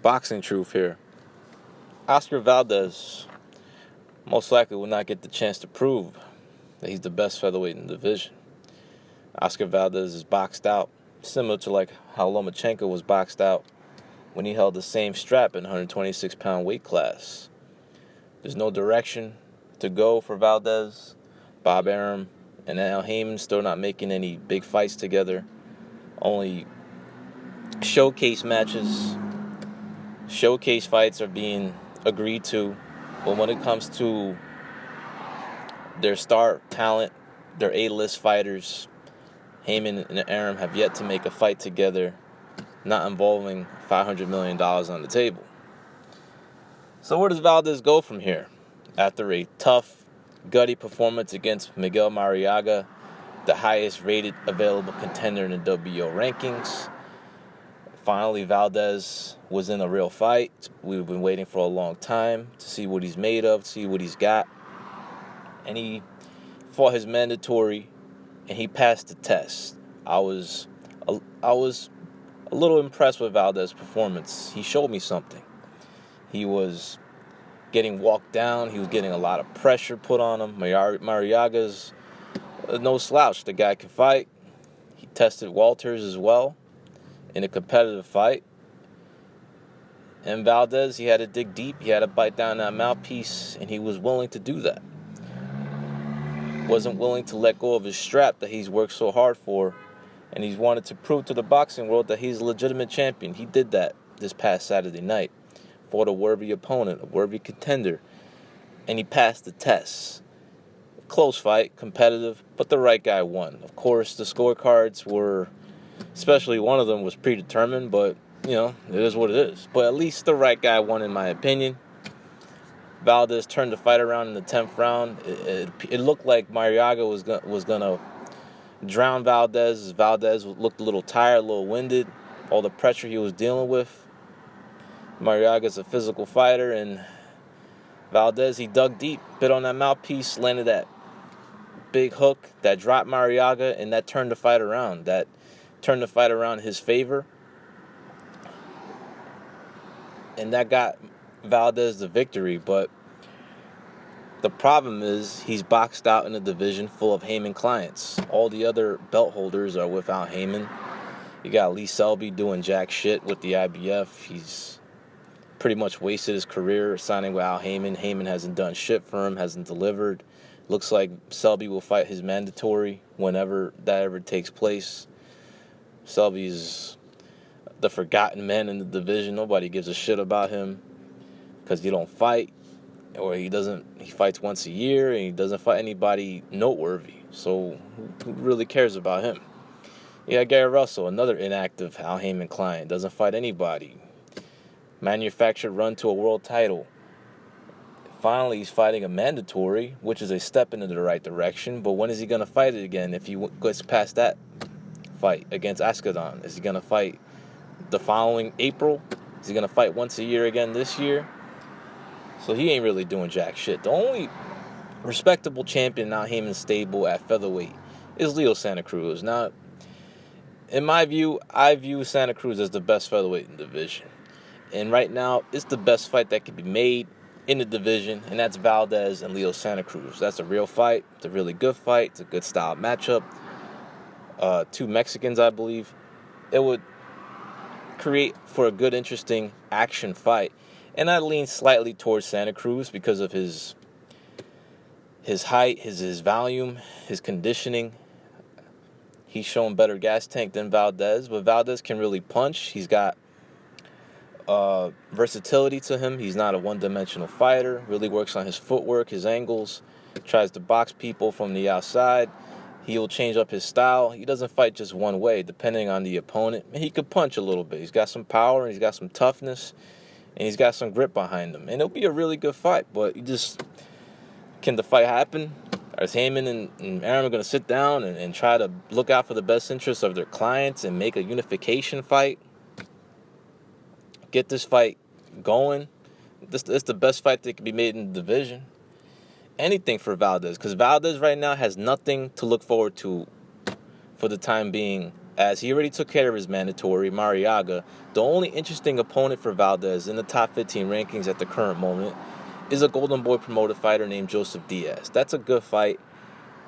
Boxing truth here. Oscar Valdez most likely will not get the chance to prove that he's the best featherweight in the division. Oscar Valdez is boxed out, similar to like how Lomachenko was boxed out when he held the same strap in 126-pound weight class. There's no direction to go for Valdez. Bob Arum and Al Haymon still not making any big fights together. Only showcase matches. Showcase fights are being agreed to, but when it comes to their star talent, their A-list fighters, Haymon and Arum have yet to make a fight together, not involving $500 million on the table. So where does Valdez go from here? After a tough, gutty performance against Miguel Mariaga, the highest rated available contender in the WBO rankings, finally, Valdez was in a real fight. We've been waiting for a long time to see what he's made of, see what he's got. And he fought his mandatory, and he passed the test. I was a little impressed with Valdez's performance. He showed me something. He was getting walked down. He was getting a lot of pressure put on him. Mariaga's no slouch. The guy can fight. He tested Walters as well in a competitive fight. And Valdez, he had to dig deep. He had to bite down that mouthpiece, and he was willing to do that. Wasn't willing to let go of his strap that he's worked so hard for, and he's wanted to prove to the boxing world that he's a legitimate champion. He did that this past Saturday night. Fought a worthy opponent, a worthy contender, and he passed the test. Close fight, competitive, but the right guy won. Of course, the scorecards were, especially one of them was predetermined, but, you know, it is what it is. But at least the right guy won, in my opinion. Valdez turned the fight around in the 10th round. It looked like Mariaga was gonna drown Valdez. Valdez looked a little tired, a little winded. All the pressure he was dealing with. Mariaga's a physical fighter, and Valdez, he dug deep, bit on that mouthpiece, landed that big hook that dropped Mariaga, and that turned the fight around. That turned the fight around in his favor. And that got Valdez the victory, but the problem is he's boxed out in a division full of Haymon clients. All the other belt holders are without Haymon. You got Lee Selby doing jack shit with the IBF. He's pretty much wasted his career signing with Al Haymon. Haymon hasn't done shit for him, hasn't delivered. Looks like Selby will fight his mandatory whenever that ever takes place. Selby's the forgotten man in the division. Nobody gives a shit about him because he don't fight, or he fights once a year, and he doesn't fight anybody noteworthy. So who really cares about him? Yeah, Gary Russell, another inactive Al Haymon client, doesn't fight anybody. Manufactured run to a world title. Finally, he's fighting a mandatory, which is a step into the right direction. But when is he going to fight it again if he gets past that fight against Ascadon? Is he going to fight the following April? Is he going to fight once a year again this year? So he ain't really doing jack shit. The only respectable champion now Haymon's stable at featherweight is Leo Santa Cruz. Now, in my view, I view Santa Cruz as the best featherweight in the division. And right now, it's the best fight that can be made in the division, and that's Valdez and Leo Santa Cruz. That's a real fight. It's a really good fight. It's a good style matchup. Two Mexicans, I believe. It would create for a good, interesting action fight. And I lean slightly towards Santa Cruz because of his height, his volume, his conditioning. He's shown better gas tank than Valdez, but Valdez can really punch. He's got versatility to him. He's not a one-dimensional fighter. Really works on his footwork, his angles. Tries to box people from the outside. He'll change up his style. He doesn't fight just one way, depending on the opponent. He could punch a little bit. He's got some power, and he's got some toughness, and he's got some grip behind him. And it'll be a really good fight, but can the fight happen? Is Haymon and Arum going to sit down and try to look out for the best interests of their clients and make a unification fight? Get this fight going. This is the best fight that can be made in the division. Anything for Valdez, because Valdez right now has nothing to look forward to for the time being as he already took care of his mandatory, Mariaga. The only interesting opponent for Valdez in the top 15 rankings at the current moment is a Golden Boy promoted fighter named Joseph Diaz. That's a good fight.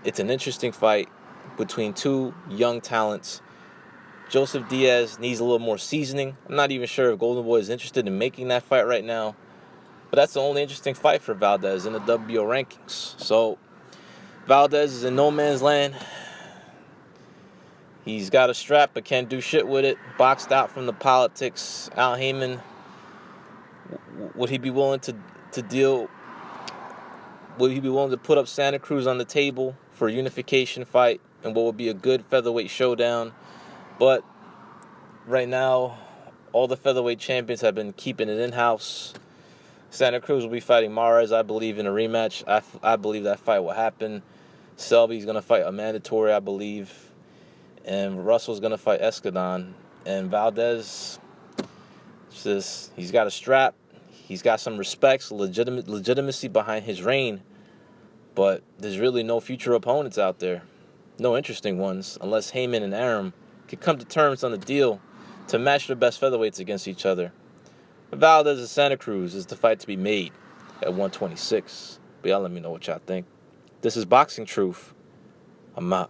It's an interesting fight between two young talents. Joseph Diaz needs a little more seasoning. I'm not even sure if Golden Boy is interested in making that fight right now. But that's the only interesting fight for Valdez in the WBO rankings. So Valdez is in no man's land. He's got a strap but can't do shit with it. Boxed out from the politics. Al Heyman, would he be willing to deal? Would he be willing to put up Santa Cruz on the table for a unification fight and what would be a good featherweight showdown? But right now, all the featherweight champions have been keeping it in-house. Santa Cruz will be fighting Mares, I believe, in a rematch. I believe that fight will happen. Selby's going to fight a mandatory, I believe. And Russell's going to fight Escadon. And Valdez, he's got a strap. He's got some respects, legitimacy behind his reign. But there's really no future opponents out there. No interesting ones, unless Heyman and Arum could come to terms on a deal to match their best featherweights against each other. But Valdez and Santa Cruz is the fight to be made at 126. But y'all let me know what y'all think. This is Boxing Truth. I'm out.